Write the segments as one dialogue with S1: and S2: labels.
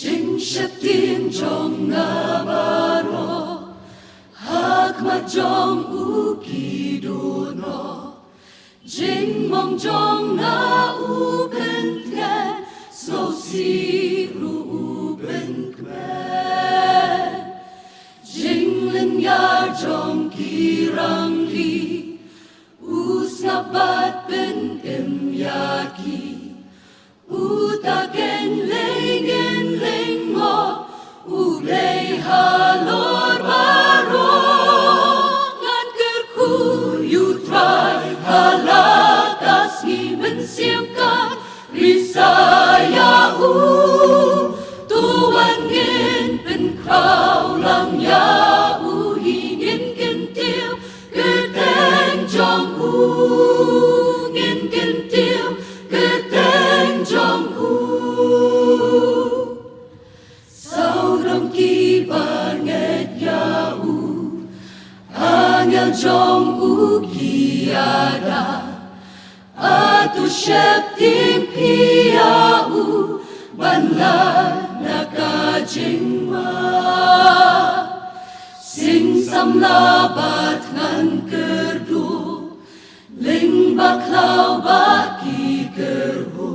S1: Jing shep tiếng trong nga baro hak ma jong u ki du no Jing mong jong na u ben the so si ru u ben kwe Jing len ya jong ki rang li u snabat ben em ya ki ta gen leng mo u lei halor baro ngan ker ku you try halakas ni men siam ka risaya u tuan ngin pen krau lang ya u hingin ken tiêu ke teng jong u ngin ken tiêu ke teng jong u sau đông ki ba nget ya u angel jong u ki ada atu shep tim pi ya u ban la na ka jing ma sing sam la bat ngan kerdu ling ba klau ba ki kerhu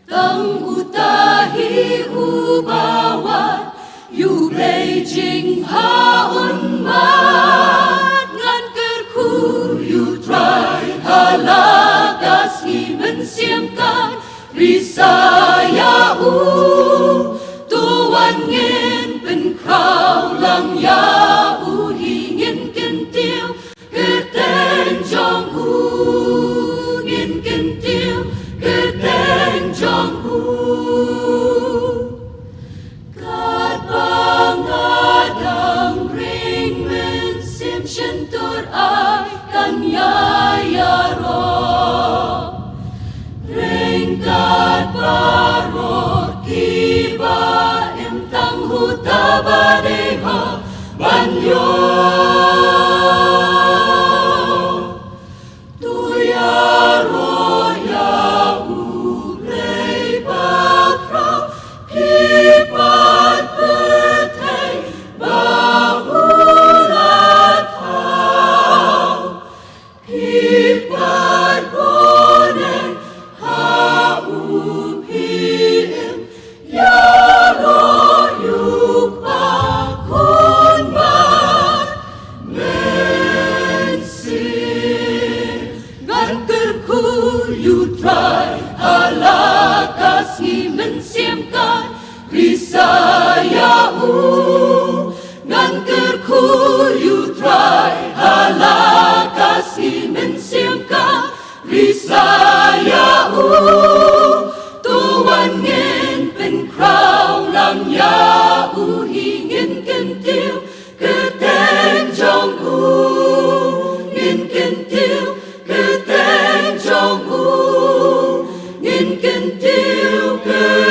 S1: tang utahi ubawat yu Beijing haun mat ngan kerku yu try halakas ni men siam kan risaya u tuan ngin pen krau lang ya u hingin ken tiêu ke teng jong u ngin ken tiêu ke teng jong u kat bangadang ring men sim shen tur ai kan ya ro ring kat barot ki ba em tang hu ta ba de ho ban yo halakas ni men siam kan risaya u ngan kerku you try halakas ni men siam kan risaya u tuan ngin pen krau lang ya u hingin ken tiêu ke teng jong u ngin ken tiêu ke teng jong u in can do good.